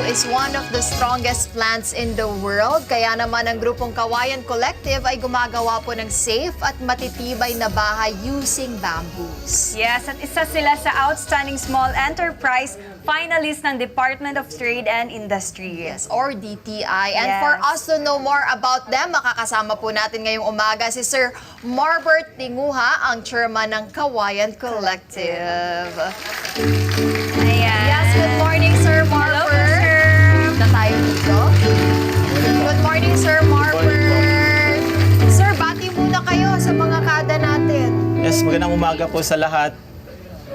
is one of the strongest plants in the world. Kaya naman ang grupong Kawayan Collective ay gumagawa po ng safe at matitibay na bahay using bamboos. Yes, at isa sila sa Outstanding Small Enterprise finalist ng Department of Trade and Industry. Yes, or DTI. And Yes. for us to know more about them, makakasama po natin ngayong umaga si Sir Marbert Tinguha, ang chairman ng Kawayan Collective. Ayan. Yes, good morning, Sir Marbert. Hello, sir. Na tayo dito. Good morning, Sir Marbert. Sir, bati muna kayo sa mga kada natin. Yes, magandang umaga po sa lahat.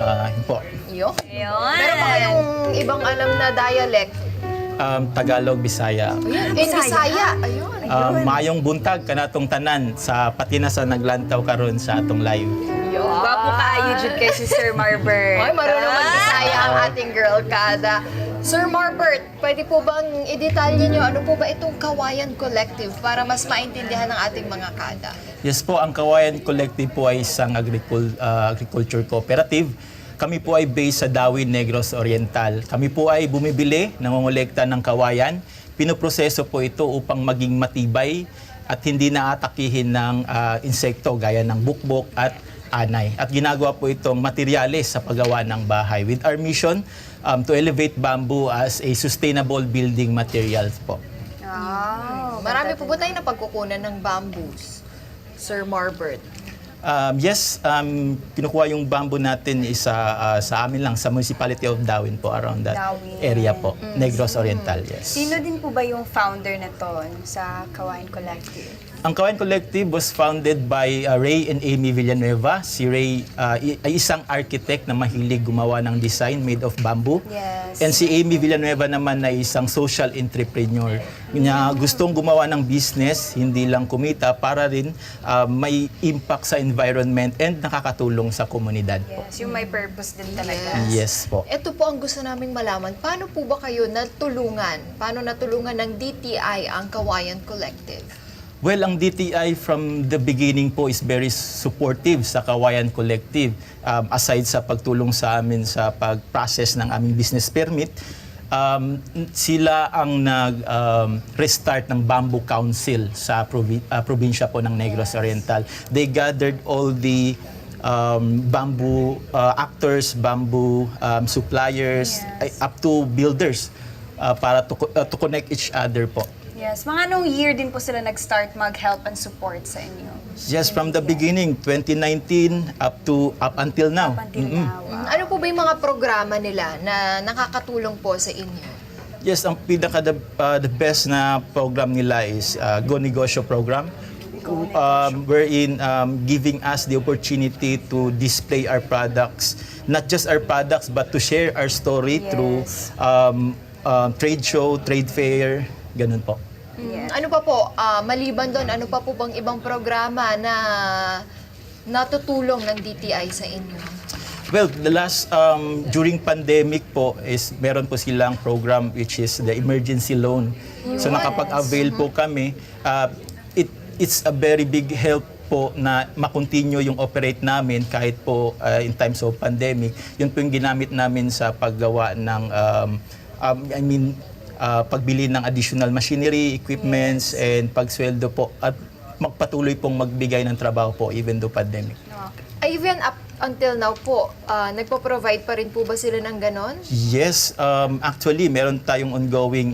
Yun po. Yo. Ayun. Meron pa kayong ibang alam na dialect? Tagalog, Bisaya. Ayun, in Bisaya. Ayun. Mayong buntag kanatong tanan sa pati na sa naglantaw karon sa atong live. Yo. Gwapo ka, Eugene, kay si Sir Marbert. Ay, marunong mag-Bisaya ang ating girl kada. Sir Marbert, pwede po bang i-detalye nyo ano po ba itong Kawayan Collective para mas maintindihan ng ating mga kada? Yes po, ang Kawayan Collective po ay isang agriculture cooperative. Kami po ay based sa Dawi, Negros Oriental. Kami po ay bumibili, nangongolekta ng kawayan. Pinoproseso po ito upang maging matibay at hindi naatakihin ng insekto gaya ng bukbok at anay. At ginagawa po itong materyales sa paggawa ng bahay with our mission to elevate bamboo as a sustainable building materials po. Marami po ba tayo na pagkukunan ng bamboos, Sir Marbert? Yes, kinukuha yung bamboo natin sa amin lang, sa Municipality of Dawin po, around that Dawin. area po, Negros Oriental, yes. Sino din po ba yung founder na to sa Kawayan Collective? Ang Kawayan Collective was founded by Ray and Amy Villanueva. Si Ray ay isang architect na mahilig gumawa ng design made of bamboo. Yes. And si Amy Villanueva naman ay isang social entrepreneur. Niya gustong gumawa ng business, hindi lang kumita, para rin may impact sa environment and nakakatulong sa komunidad po. Yes, yung may purpose din talaga. Yes po. Ito po ang gusto naming malaman. Paano po ba kayo natulungan? Paano natulungan ng DTI ang Kawayan Collective? Well, ang DTI from the beginning po is very supportive sa Kawayan Collective. Aside sa pagtulong sa amin sa pag-process ng aming business permit, sila ang nag-restart ng Bamboo Council sa probinsya po ng Negros Oriental. They gathered all the bamboo actors, bamboo suppliers, up to builders para to connect each other po. Yes, mga anong year din po sila nag-start mag-help and support sa inyo? Yes, from the beginning, 2019 up until now. Up until now. Wow. Ano po ba yung mga programa nila na nakakatulong po sa inyo? Yes, ang the best na program nila is Go Negosyo program, wherein giving us the opportunity to display our products, not just our products but to share our story through trade show, trade fair, ganun po. Yes. Ano pa po, maliban doon, ano pa po bang ibang programa na natutulong ng DTI sa inyo? Well, the last, during pandemic po, is meron po silang program which is the emergency loan. So nakapag-avail po kami. It's a very big help po na makontinue yung operate namin kahit po in times of pandemic. Yun po yung ginamit namin sa paggawa ng, pagbili ng additional machinery, equipments, and pagsweldo po. At magpatuloy pong magbigay ng trabaho po even though pandemic. Even up until now po, nagpo-provide pa rin po ba sila ng ganon? Yes, actually meron tayong ongoing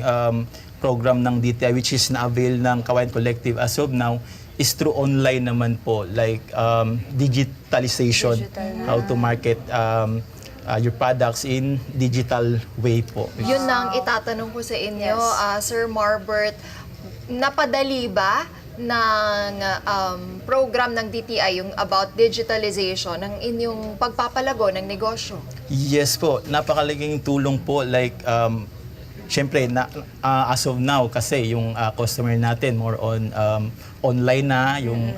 program ng DTI which is na-avail ng Kawayan Collective as of now is through online naman po, like digitalization, how to market your products in digital way po. Yun na ang itatanong ko sa inyo, Sir Marbert. Napadali ba ng program ng DTI yung about digitalization ng inyong pagpapalago ng negosyo? Yes po, napakalaking tulong po, like syempre as of now kasi yung customer natin more on online na yung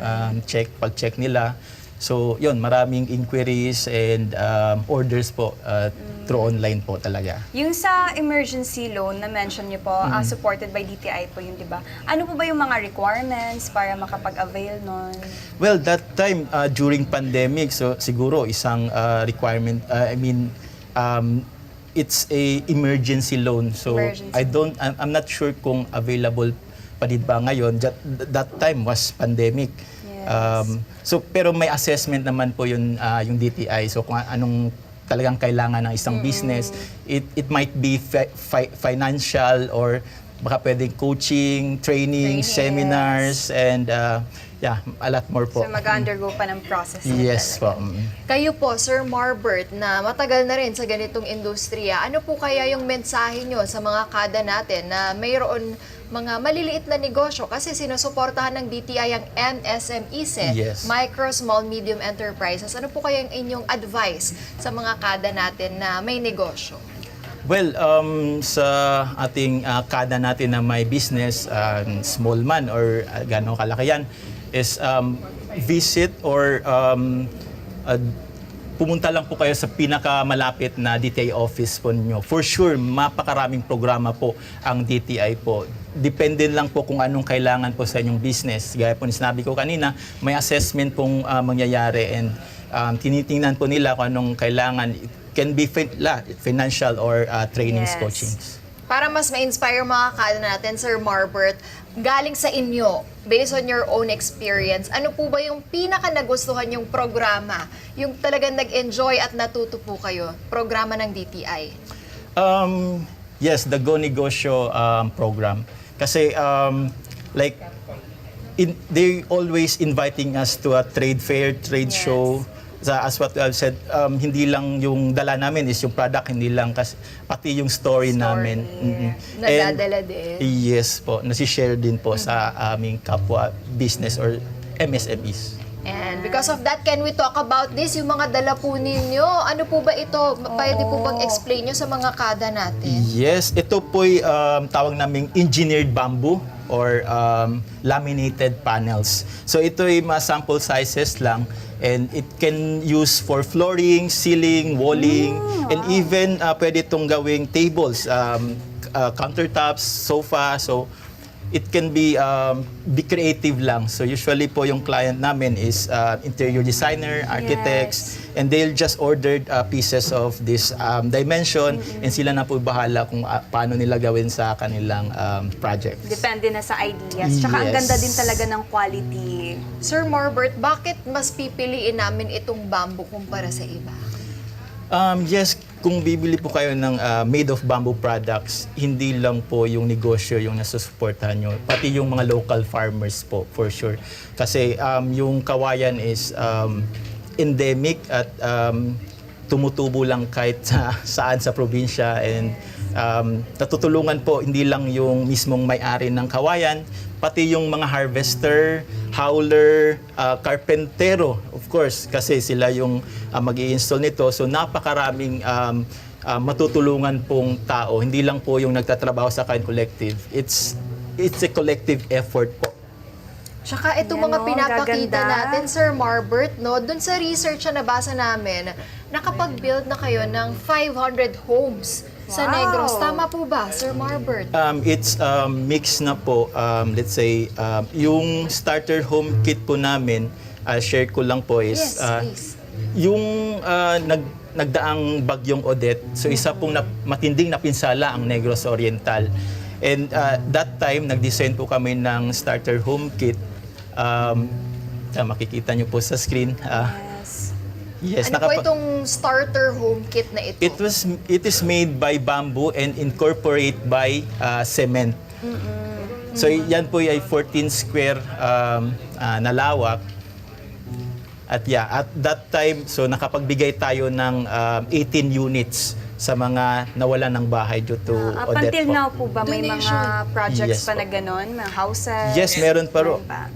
pag-check nila. So, yun, maraming inquiries and orders po through online po talaga. Yung sa emergency loan na mention niyo po, supported by DTI po yun, di ba? Ano po ba yung mga requirements para makapag-avail nun? Well, that time, during pandemic, so siguro isang requirement, it's a emergency loan. So Emergency. I'm not sure kung available pa din ba ngayon. That time was pandemic. Yes. So pero may assessment naman po yung DTI. So kung anong talagang kailangan ng isang business, it might be financial or baka pwedeng coaching, training, seminars, and a lot more po. So mag-undergo pa ng process. Yes po. Kayo po, Sir Marbert, na matagal na rin sa ganitong industriya, ano po kaya yung mensahe nyo sa mga kada natin na mayroon mga maliliit na negosyo kasi sinusuportahan ng DTI ang MSMEs, Yes. Micro, Small, Medium Enterprises. Ano po kaya yung inyong advice sa mga kada natin na may negosyo? Well, sa ating kada natin na may business, small man or gano'ng kalaki yan, is visit or pumunta lang po kayo sa pinakamalapit na DTI office po ninyo. For sure, mapakaraming programa po ang DTI po. Depende lang po kung anong kailangan po sa inyong business. Gaya po ni sinabi ko kanina, may assessment pong mangyayari and tinitingnan po nila kung anong kailangan. It can be financial or trainings, Yes. coachings. Para mas ma-inspire mga kada natin, Sir Marbert, galing sa inyo, based on your own experience, ano po ba yung pinaka nagustuhan yung programa? Yung talagang nag-enjoy at natuto po kayo, programa ng DTI? Yes, the Go Negosyo program. Kasi they always inviting us to a trade fair, trade Yes. show. As what I've said, hindi lang yung dala namin is yung product, hindi lang kasi pati yung story namin. Nadadala din. Yes po, nasishare din po sa aming kapwa business or MSMEs. And because of that, can we talk about this? Yung mga dala po ninyo, ano po ba ito? Pwede po bang explain nyo sa mga kada natin? Yes, ito po'y tawag naming engineered bamboo or laminated panels. So ito'y mga sample sizes lang and it can use for flooring, ceiling, walling, and even pwede itong gawing tables, countertops, sofa. So it can be creative lang. So usually po yung client namin is interior designer, architects, and they'll just order pieces of this dimension and sila na po bahala kung paano nila gawin sa kanilang projects. Depende na sa ideas. Tsaka ang Yes. ganda din talaga ng quality. Sir Marbert, bakit mas pipiliin namin itong bamboo kumpara sa iba? Yes, kung bibili po kayo ng made of bamboo products, hindi lang po yung negosyo yung nasusuportahan nyo, pati yung mga local farmers po, for sure. Kasi yung kawayan is endemic at tumutubo lang kahit saan sa probinsya and natutulungan po hindi lang yung mismong may-ari ng kawayan, pati yung mga harvester, howler, carpentero, of course, kasi sila yung mag-i-install nito. So napakaraming matutulungan pong tao. Hindi lang po yung nagtatrabaho sa Kawayan Collective. It's a collective effort po. Tsaka itong Yan, mga no? pinapakita Gaganda. natin, Sir Marbert, no, dun sa research na nabasa namin, nakapag-build na kayo ng 500 homes sa Wow. Negros. Tama po ba, Sir Marbert? It's mix na po. Let's say, yung starter home kit po namin, share ko lang po is, Yes, please. yung nagdaang bagyong Odette, so isa pong matinding napinsala ang Negros Oriental. And that time, nag-design po kami ng starter home kit. Makikita nyo po sa screen. Yes. Yes, Ano po itong starter home kit na ito? It is made by bamboo and incorporate by cement. So yan po ay 14 square na lawak. At at that time, so nakapagbigay tayo ng 18 units sa mga nawalan ng bahay due to Up Odette until po. now po ba may mga Donation. projects Yes pa po. na gano'n? Mga houses? Yes, meron pa ro. Meron pa.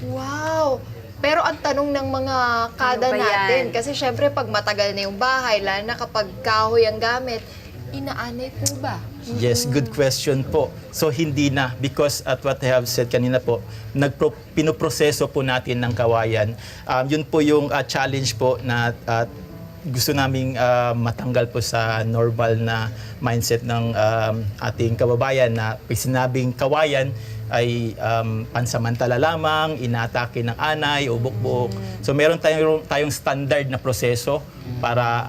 Wow! Pero ang tanong ng mga kada Ano ba yan? natin, kasi syempre pag matagal na yung bahay, lalo na kapag kahoy ang gamit, inaanay po ba? Yes, good question po. So hindi na because at what I have said kanina po, pinoproseso po natin ng kawayan. Yun po yung challenge po na gusto naming matanggal po sa normal na mindset ng ating kababayan na pag sinabing kawayan ay pansamantala lamang, inaatake ng anay o bukbok. So meron tayong standard na proseso para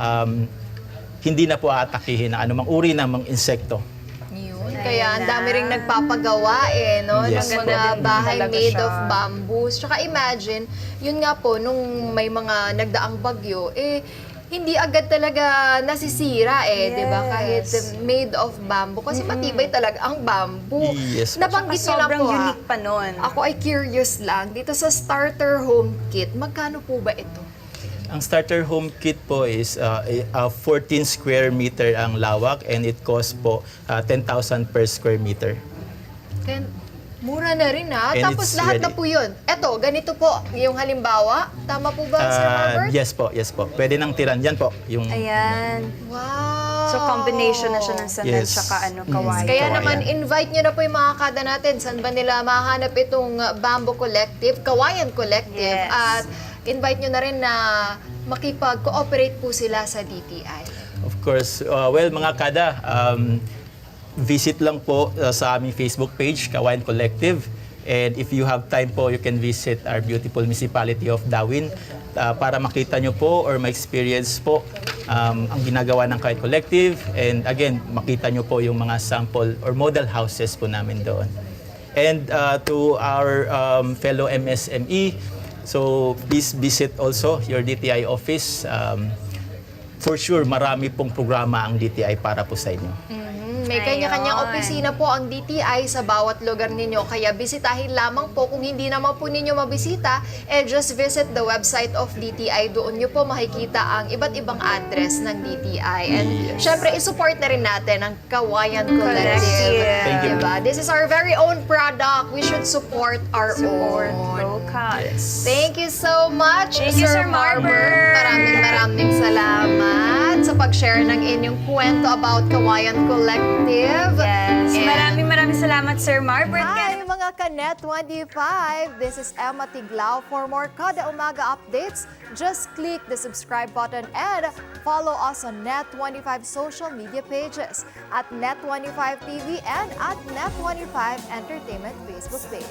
hindi na po aatakihin ng anumang uri ng mga insekto. Yun. Kaya ang dami ring nagpapagawa no, Yes ng po. mga bahay Talaga made siya. of bamboo. Tsaka imagine, yun nga po, nung may mga nagdaang bagyo, hindi agad talaga nasisira di ba? Kahit made of bamboo. Kasi matibay talaga ang bamboo. Yes po. Nabanggit niyo lang Sobrang po unique pa nun. Ako ay curious lang, dito sa starter home kit, magkano po ba ito? Ang starter home kit po is 14 square meter ang lawak and it costs po 10,000 per square meter. Mura na rin And Tapos it's lahat na ready. po yun. Eto, ganito po yung halimbawa. Tama po ba, Sir Robert? Yes po. Pwede nang tiran. Yan po. Yung, Ayan. Wow! So, combination na siya ng cement Yes. tsaka kawayan. Kaya Kawayan. naman, invite nyo na po yung mga kada natin. Saan ba nila mahanap itong Bamboo Collective, Kawayan Collective, Yes. at invite nyo na rin na makipag-cooperate po sila sa DTI. of course, well mga kada, visit lang po sa aming Facebook page, Kawayan Collective. And if you have time po, you can visit our beautiful municipality of Dawin para makita nyo po or ma-experience po ang ginagawa ng Kawayan Collective. And again, makita nyo po yung mga sample or model houses po namin doon. And to our fellow MSME, so please visit also your DTI office. For sure, marami pong programa ang DTI para po sa inyo. May kanya-kanyang Ayun. opisina po ang DTI sa bawat lugar ninyo. Kaya bisitahin lamang po. Kung hindi naman po ninyo mabisita, just visit the website of DTI. Doon nyo po makikita ang iba't ibang address ng DTI. And Yes. syempre, isupport na rin natin ang Kawayan Collective. Collective. Thank you. Diba? This is our very own product. We should support our Support own. locals. Thank you so much, Thank you, Sir Marber. Maraming salamat sa pag-share ng inyong kwento about Kawayan Collective. Yes. And- Maraming salamat, Sir Marbert. Hi mga Kanet 25! This is Emma Tiglao. For more Kada Umaga updates, just click the subscribe button and follow us on Net25 social media pages at Net25 TV and at Net25 Entertainment Facebook page.